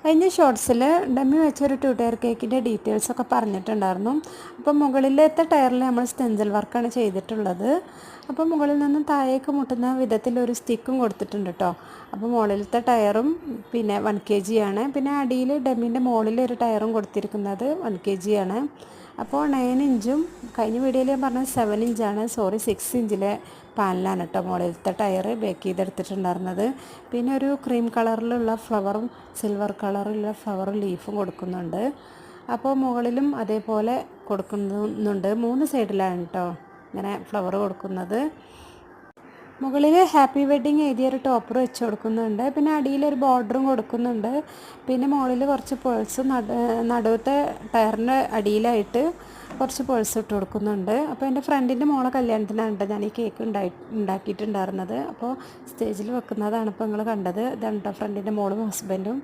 കഴിഞ്ഞ ഷോർട്സിൽ ഡമ്മി വെച്ചൊരു 2 ടയർ കേക്കിൻ്റെ ഡീറ്റെയിൽസൊക്കെ പറഞ്ഞിട്ടുണ്ടായിരുന്നു. അപ്പോൾ മുകളിലത്തെ ടയറിൽ നമ്മൾ സ്റ്റെൻസിൽ വർക്കാണ് ചെയ്തിട്ടുള്ളത്. അപ്പോൾ മുകളിൽ നിന്നും താഴേക്ക് മുട്ടുന്ന വിധത്തിൽ ഒരു സ്റ്റിക്കും കൊടുത്തിട്ടുണ്ട് കേട്ടോ. അപ്പോൾ മുകളിലത്തെ ടയറും പിന്നെ 1 kg ആണ്. പിന്നെ അടിയിൽ ഡമ്മിൻ്റെ മുകളിൽ ഒരു ടയറും കൊടുത്തിരിക്കുന്നത് 1 kg ആണ്. അപ്പോൾ 9 ഇഞ്ചും കഴിഞ്ഞ വീഡിയോയിൽ ഞാൻ പറഞ്ഞത് 7 ഇഞ്ചാണ്, സോറി 6 ഇഞ്ചിലെ പാനലാണ് കേട്ടോ മുകളിലത്തെ ടയർ ബേക്ക് ചെയ്തെടുത്തിട്ടുണ്ടായിരുന്നത്. പിന്നെ ഒരു ക്രീം കളറിലുള്ള ഫ്ലവറും സിൽവർ കളറിലുള്ള ഫ്ലവറും ലീഫും കൊടുക്കുന്നുണ്ട്. അപ്പോൾ മുകളിലും അതേപോലെ കൊടുക്കുന്നുണ്ട്. 3 സൈഡിലാണ് കേട്ടോ ഇങ്ങനെ ഫ്ലവർ കൊടുക്കുന്നത്. മുകളിൽ ഹാപ്പി വെഡ്ഡിങ് എഴുതിയൊരു ടോപ്പർ വെച്ച് കൊടുക്കുന്നുണ്ട്. പിന്നെ അടിയിലൊരു ബോർഡറും കൊടുക്കുന്നുണ്ട്. പിന്നെ മുകളിൽ കുറച്ച് പേഴ്സും നടുവത്തെ ടയറിൻ്റെ അടിയിലായിട്ട് കുറച്ച് പേഴ്സ് ഇട്ട് കൊടുക്കുന്നുണ്ട്. അപ്പോൾ എൻ്റെ ഫ്രണ്ടിൻ്റെ മോളെ കല്യാണത്തിനാണ് കേട്ടോ ഞാൻ ഈ കേക്ക് ഉണ്ടാക്കിയിട്ടുണ്ടായിരുന്നത്. അപ്പോൾ സ്റ്റേജിൽ വെക്കുന്നതാണ് ഇപ്പോൾ നിങ്ങൾ കണ്ടത്. ഇതാണ് കേട്ടോ ഫ്രണ്ടിൻ്റെ മോളും ഹസ്ബൻഡും.